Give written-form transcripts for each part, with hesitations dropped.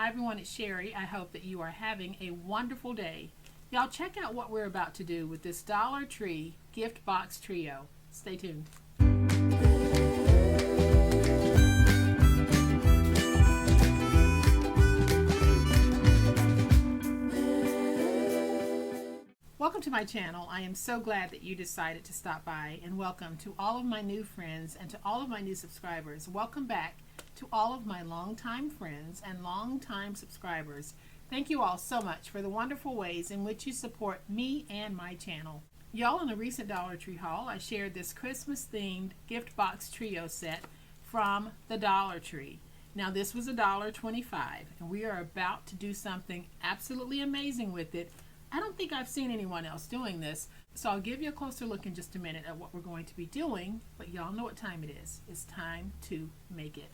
Hi everyone, it's Sherry. I hope that you are having a wonderful day. Y'all check out what we're about to do with this Dollar Tree gift box trio. Stay tuned. Welcome to my channel. I am so glad that you decided to stop by, and welcome to all of my new friends and to all of my new subscribers. Welcome back to all of my longtime friends and longtime subscribers. Thank you all so much for the wonderful ways in which you support me and my channel. Y'all, in a recent Dollar Tree haul, I shared this Christmas themed gift box trio set from the Dollar Tree. Now this was $1.25, and we are about to do something absolutely amazing with it. I don't think I've seen anyone else doing this, so I'll give you a closer look in just a minute at what we're going to be doing, but y'all know what time it is. It's time to make it.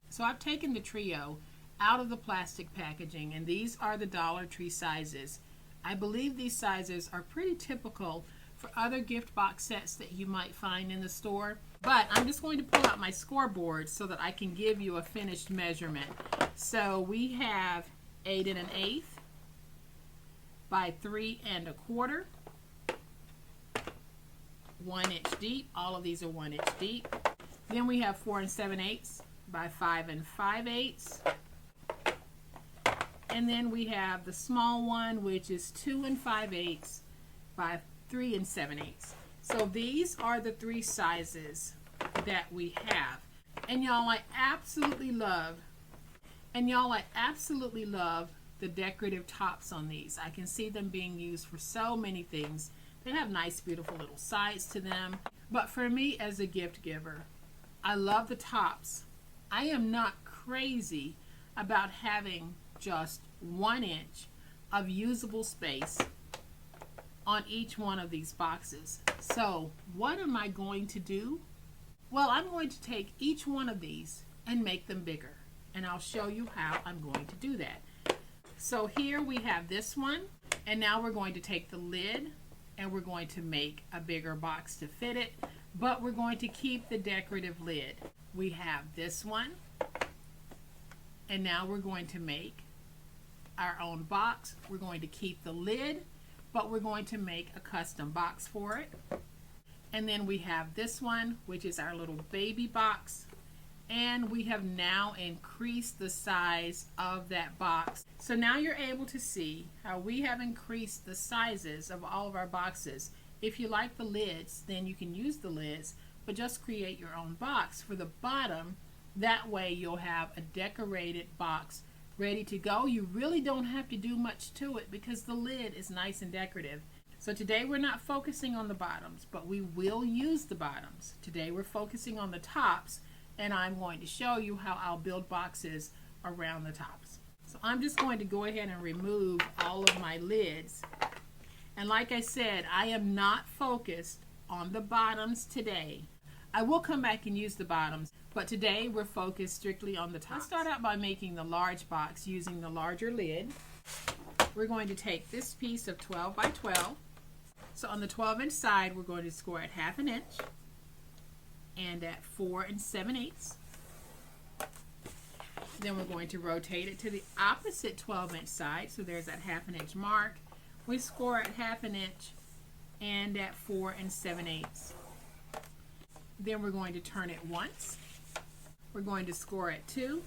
So I've taken the trio out of the plastic packaging, and these are the Dollar Tree sizes. I believe these sizes are pretty typical for other gift box sets that you might find in the store, but I'm just going to pull out my scoreboard so that I can give you a finished measurement. So we have 8 1/8 by 3 1/4, 1 inch deep. All of these are 1 inch deep. Then we have 4 7/8 by 5 5/8, and then we have the small one, which is 2 5/8 by 3 7/8. So these are the three sizes that we have, and y'all, I absolutely love the decorative tops on these. I can see them being used for so many things. They have nice, beautiful little sides to them, but for me as a gift giver, I love the tops. I am not crazy about having just 1 inch of usable space on each one of these boxes. So what am I going to do? Well, I'm going to take each one of these and make them bigger, and I'll show you how I'm going to do that. So here we have this one, and now we're going to take the lid and we're going to make a bigger box to fit it, but we're going to keep the decorative lid. We have this one, and now we're going to make our own box. We're going to keep the lid, but we're going to make a custom box for it. And then we have this one, which is our little baby box, and we have now increased the size of that box. So now you're able to see how we have increased the sizes of all of our boxes. If you like the lids, then you can use the lids, but just create your own box for the bottom. That way you'll have a decorated box ready to go. You really don't have to do much to it because the lid is nice and decorative. So today we're not focusing on the bottoms, but we will use the bottoms. Today we're focusing on the tops, and I'm going to show you how I'll build boxes around the tops. So I'm just going to go ahead and remove all of my lids. And like I said, I am not focused on the bottoms today. I will come back and use the bottoms, but today we're focused strictly on the tops. Let's start out by making the large box using the larger lid. We're going to take this piece of 12 by 12. So on the 12-inch side, we're going to score at 1/2 inch and at 4 7/8. Then we're going to rotate it to the opposite 12-inch side. So there's that 1/2 inch mark. We score at 1/2 inch and at 4 7/8. Then we're going to turn it once. We're going to score at 2.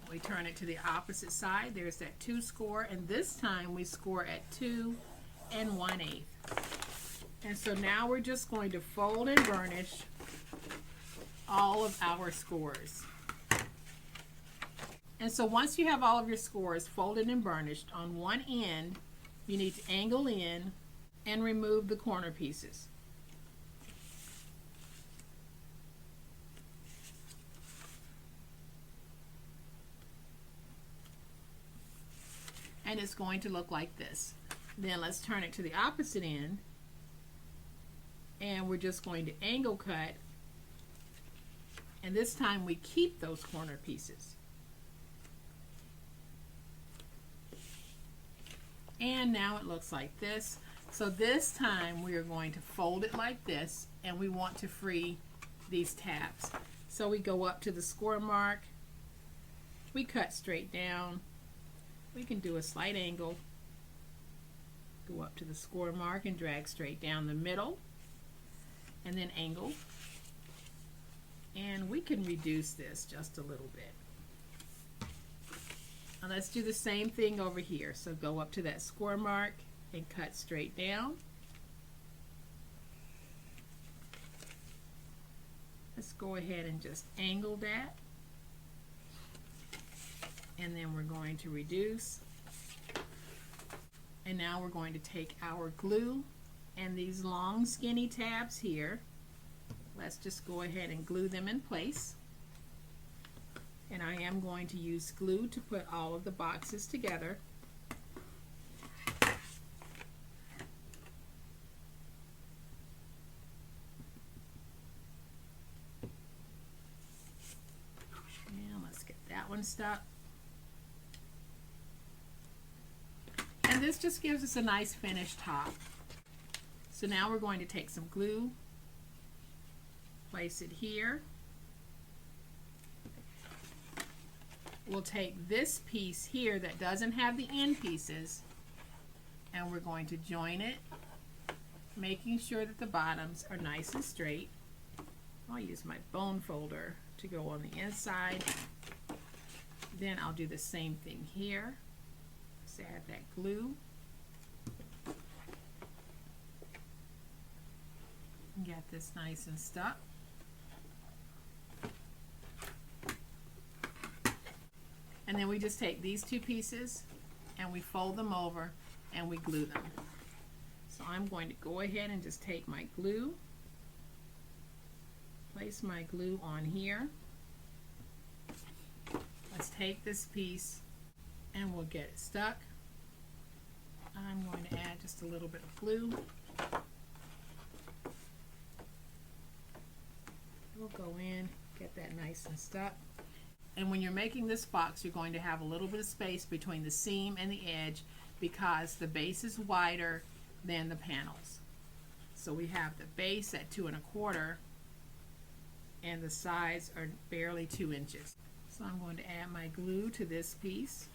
We turn it to the opposite side. There's that 2 score, and this time we score at 2 1/8. And so now we're just going to fold and burnish all of our scores. And so once you have all of your scores folded and burnished, on one end you need to angle in and remove the corner pieces. and it's going to look like this. Then let's turn it to the opposite end, and we're just going to angle cut, and this time we keep those corner pieces. And now it looks like this. So this time we are going to fold it like this, and we want to free these tabs. So we go up to the score mark, we cut straight down, we can do a slight angle, go up to the score mark and drag straight down the middle, and then angle, and we can reduce this just a little bit. Now let's do the same thing over here. So go up to that score mark and cut straight down. Let's go ahead and just angle that, and then we're going to reduce, and now we're going to take our glue and these long skinny tabs here. Let's just go ahead and glue them in place, and I am going to use glue to put all of the boxes together. That one stuck. And this just gives us a nice finished top. So now we're going to take some glue, place it here. We'll take this piece here that doesn't have the end pieces, and we're going to join it, making sure that the bottoms are nice and straight. I'll use my bone folder to go on the inside. Then I'll do the same thing here. Let's add that glue. Get this nice and stuck. And then we just take these two pieces and we fold them over and we glue them. So I'm going to go ahead and just take my glue, place my glue on here. Let's take this piece and we'll get it stuck. I'm going to add just a little bit of glue. We'll go in, get that nice and stuck. And when you're making this box, you're going to have a little bit of space between the seam and the edge because the base is wider than the panels. So we have the base at 2 1/4 and the sides are barely 2 inches. So I'm going to add my glue to this piece,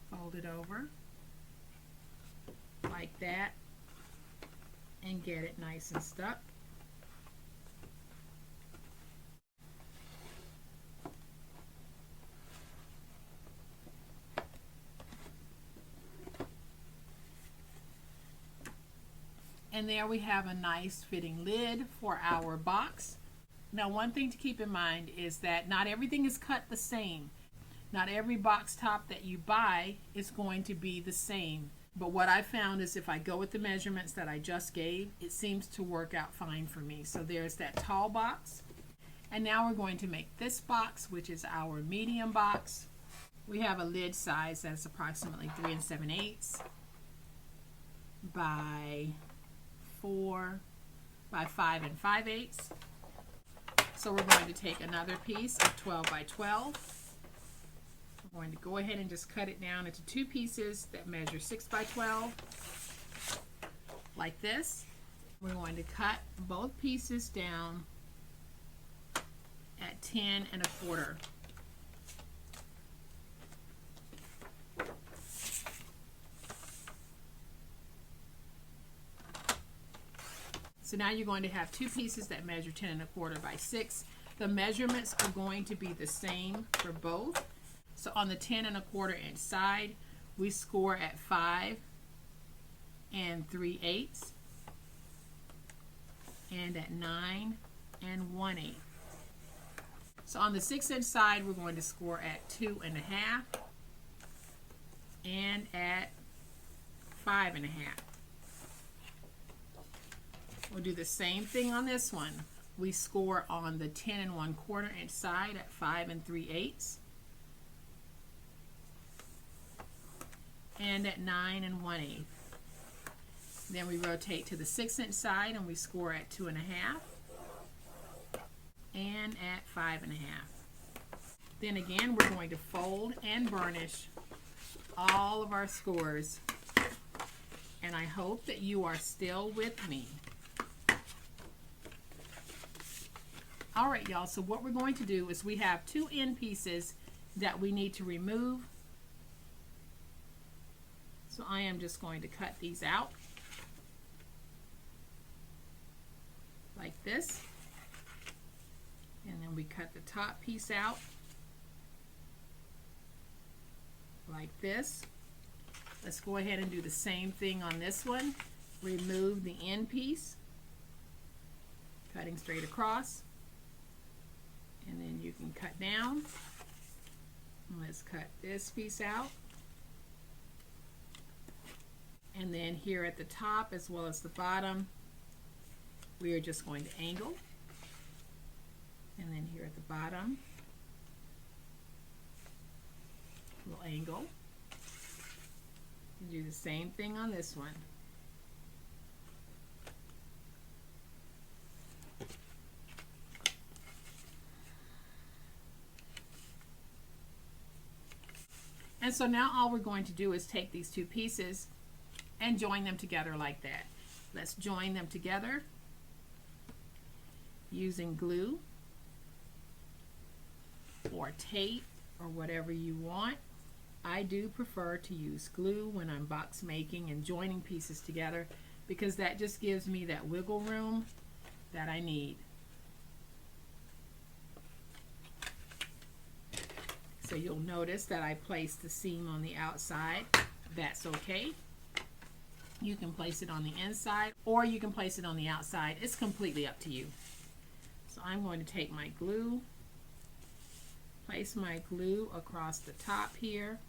fold it over like that, and get it nice and stuck. And there we have a nice fitting lid for our box. Now, one thing to keep in mind is that not everything is cut the same. Not every box top that you buy is going to be the same. But what I found is if I go with the measurements that I just gave, it seems to work out fine for me. So there's that tall box. And now we're going to make this box, which is our medium box. We have a lid size that's approximately 3 7/8 by 4 by 5 5/8. So we're going to take another piece of 12 by 12. We're going to go ahead and just cut it down into 2 pieces that measure 6 by 12, like this. We're going to cut both pieces down at 10 1/4. So now you're going to have 2 pieces that measure 10 1/4 by 6. The measurements are going to be the same for both. So on the 10 1/4 inch side, we score at 5 3/8 and at 9 1/8. So on the 6 inch side, we're going to score at 2 1/2 and at 5 1/2. We'll do the same thing on this one. We score on the 10 1/4 inch side at 5 3/8 and at 9 1/8. Then we rotate to the 6-inch side and we score at 2 1/2 and at 5 1/2. Then again, we're going to fold and burnish all of our scores, and I hope that you are still with me. All right, y'all, so what we're going to do is we have 2 end pieces that we need to remove. So I am just going to cut these out like this. And then we cut the top piece out like this. Let's go ahead and do the same thing on this one. Remove the end piece, cutting straight across. And then you can cut down. Let's cut this piece out. And then here at the top as well as the bottom, we are just going to angle. And then here at the bottom, we'll angle. And do the same thing on this one. And so now all we're going to do is take these 2 pieces and join them together like that. Let's join them together using glue or tape or whatever you want. I do prefer to use glue when I'm box making and joining pieces together because that just gives me that wiggle room that I need. So you'll notice that I placed the seam on the outside. That's okay. You can place it on the inside or you can place it on the outside. It's completely up to you. So I'm going to take my glue, place my glue across the top here,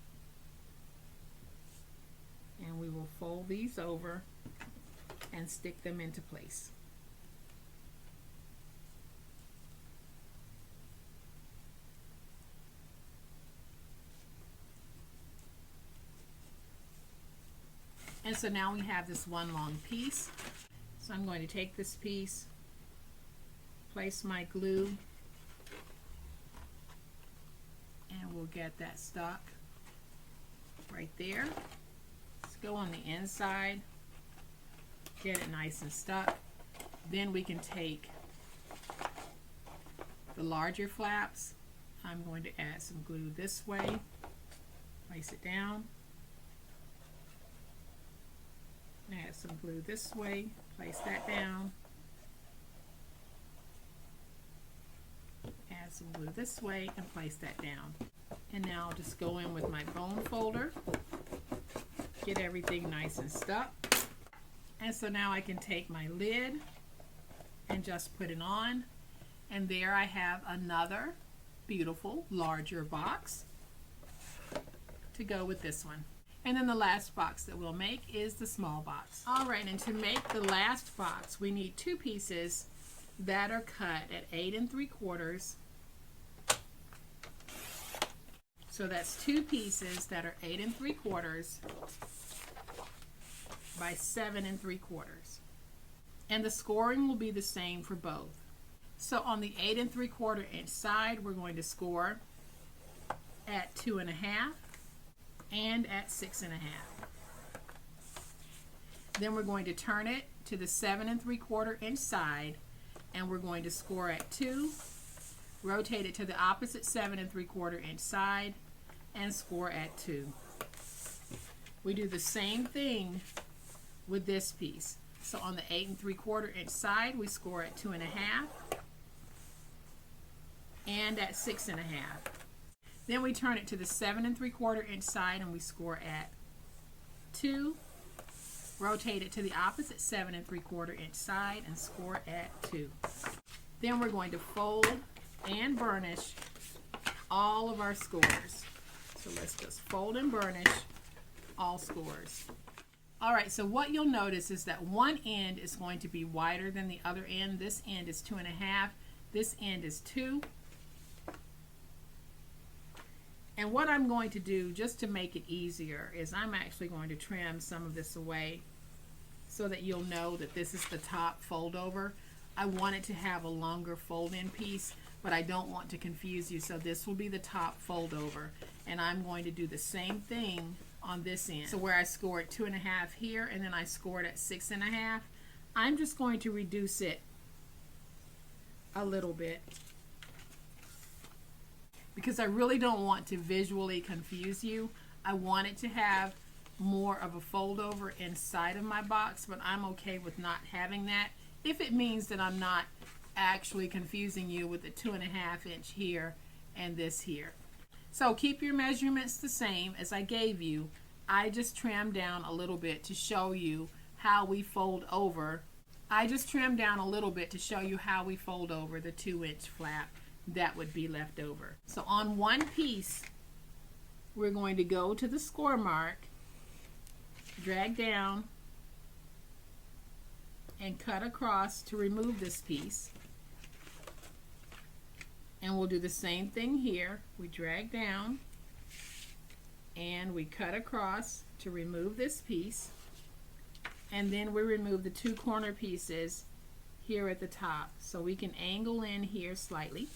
and we will fold these over and stick them into place. And so now we have this one long piece. So I'm going to take this piece, place my glue, and we'll get that stuck right there. Let's go on the inside, get it nice and stuck. Then we can take the larger flaps. I'm going to add some glue this way, place it down. Add some glue this way, place that down. Add some glue this way and place that down. And now I'll just go in with my bone folder, get everything nice and stuck. And so now I can take my lid and just put it on. And there I have another beautiful larger box to go with this one. And then the last box that we'll make is the small box. All right, and to make the last box, we need 2 pieces that are cut at 8 3/4. So that's 2 pieces that are 8 3/4 by 7 3/4. And the scoring will be the same for both. So on the 8 3/4 inch side, we're going to score at 2 1/2 and at 6 1/2. Then we're going to turn it to the 7 3/4 inch side and we're going to score at 2, rotate it to the opposite 7 3/4 inch side and score at 2. We do the same thing with this piece. So on the 8 3/4 inch side, we score at 2 1/2 and at 6 1/2. Then we turn it to the 7 3/4 inch side and we score at 2, rotate it to the opposite 7 3/4 inch side and score at 2. Then we're going to fold and burnish all of our scores. So let's just fold and burnish all scores. All right, so what you'll notice is that one end is going to be wider than the other end. This end is 2 1/2, this end is 2. And what I'm going to do just to make it easier is I'm actually going to trim some of this away so that you'll know that this is the top fold over. I want it to have a longer fold in piece, but I don't want to confuse you, so this will be the top fold over. And I'm going to do the same thing on this end. So where I scored 2.5 here and then I scored at 6.5, I'm just going to reduce it a little bit because I really don't want to visually confuse you. I want it to have more of a fold over inside of my box, but I'm okay with not having that if it means that I'm not actually confusing you with the 2.5 inch here and this here. So keep your measurements the same as I gave you. I just trimmed down a little bit to show you how we fold over. I just trimmed down a little bit to show you how we fold over the 2-inch flap that would be left over. So on one piece, we're going to go to the score mark, drag down, and cut across to remove this piece. And we'll do the same thing here. We drag down and we cut across to remove this piece. And then we remove the 2 corner pieces here at the top. So we can angle in here slightly.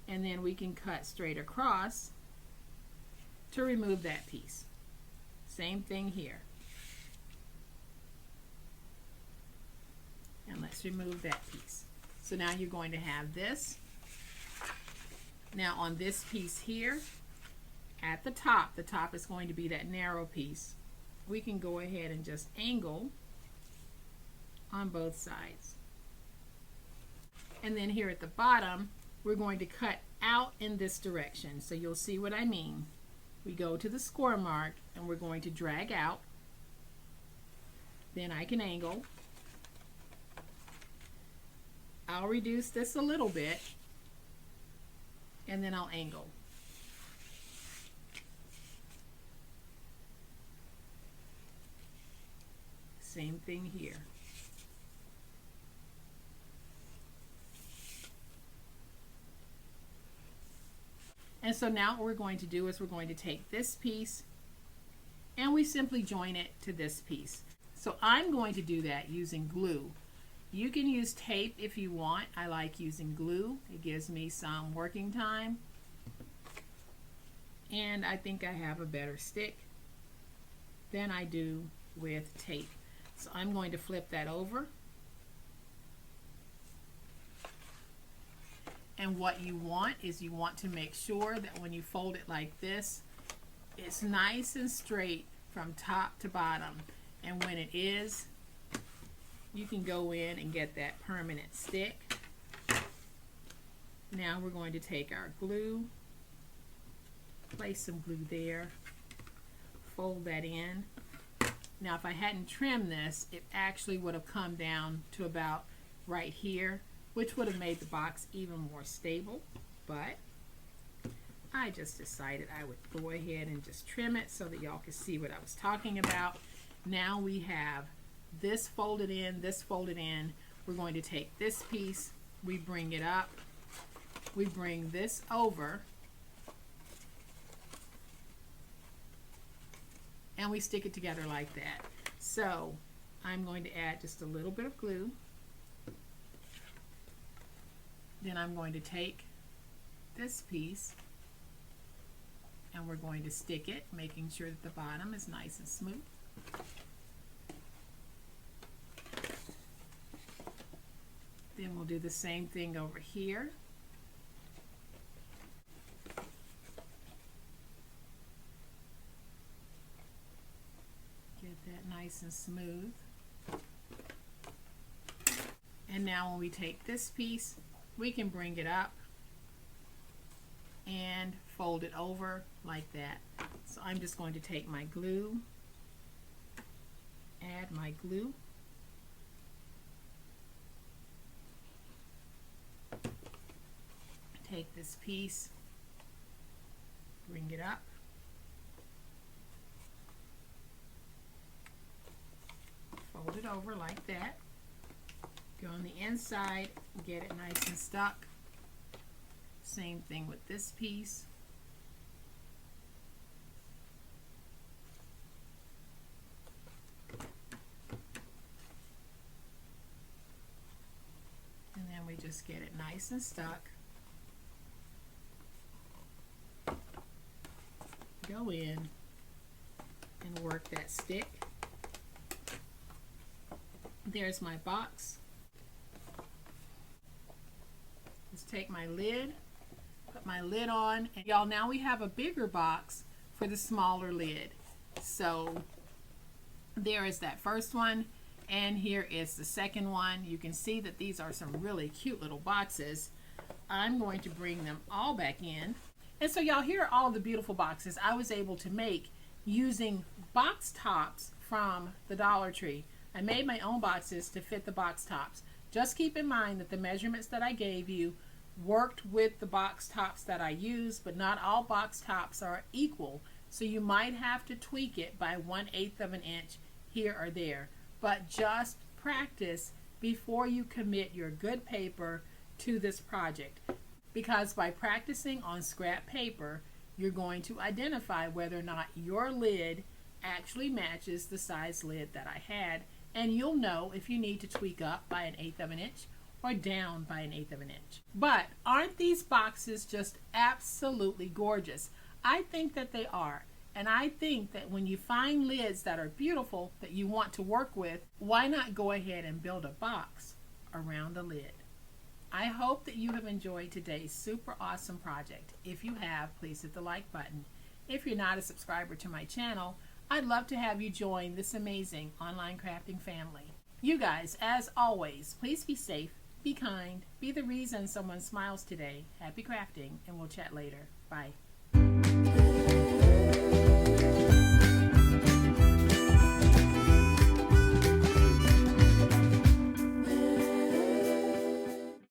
And then we can cut straight across to remove that piece. Same thing here. And let's remove that piece. So now you're going to have this. Now on this piece here, at the top is going to be that narrow piece. We can go ahead and just angle on both sides. And then here at the bottom, we're going to cut out in this direction. So you'll see what I mean. We go to the score mark and we're going to drag out. Then I can angle. I'll reduce this a little bit and then I'll angle. Same thing here. And so now what we're going to do is we're going to take this piece and we simply join it to this piece. So I'm going to do that using glue. You can use tape if you want. I like using glue. It gives me some working time. And I think I have a better stick than I do with tape. So I'm going to flip that over. And what you want is you want to make sure that when you fold it like this, it's nice and straight from top to bottom. And when it is, you can go in and get that permanent stick. Now we're going to take our glue, place some glue there, fold that in. Now if I hadn't trimmed this, it actually would have come down to about right here, which would have made the box even more stable, but I just decided I would go ahead and just trim it so that y'all could see what I was talking about. Now we have this folded in, this folded in. We're going to take this piece, we bring it up, we bring this over, and we stick it together like that. So I'm going to add just a little bit of glue. Then I'm going to take this piece and we're going to stick it, making sure that the bottom is nice and smooth. Then we'll do the same thing over here. Get that nice and smooth. And now when we take this piece, we can bring it up and fold it over like that. So I'm just going to take my glue, add my glue, take this piece, bring it up, fold it over like that. Go on the inside, get it nice and stuck. Same thing with this piece. we just get it nice and stuck. Go in and work that stick. There's my box. Just take my lid, put my lid on, and y'all, now we have a bigger box for the smaller lid. So there is that first one, and here is the second one. You can see that these are some really cute little boxes. I'm going to bring them all back in. And so y'all, here are all the beautiful boxes I was able to make using box tops from the Dollar Tree. I made my own boxes to fit the box tops. Just keep in mind that the measurements that I gave you worked with the box tops that I use, but not all box tops are equal. So you might have to tweak it by 1/8 of an inch here or there. But just practice before you commit your good paper to this project. Because by practicing on scrap paper, you're going to identify whether or not your lid actually matches the size lid that I had, and you'll know if you need to tweak up by 1/8 of an inch or down by 1/8 of an inch. But aren't these boxes just absolutely gorgeous? I think that they are. And I think that when you find lids that are beautiful that you want to work with, why not go ahead and build a box around the lid? I hope that you have enjoyed today's super awesome project. If you have, please hit the like button. If you're not a subscriber to my channel, I'd love to have you join this amazing online crafting family. You guys, as always, please be safe, be kind, be the reason someone smiles today. Happy crafting, and we'll chat later. Bye.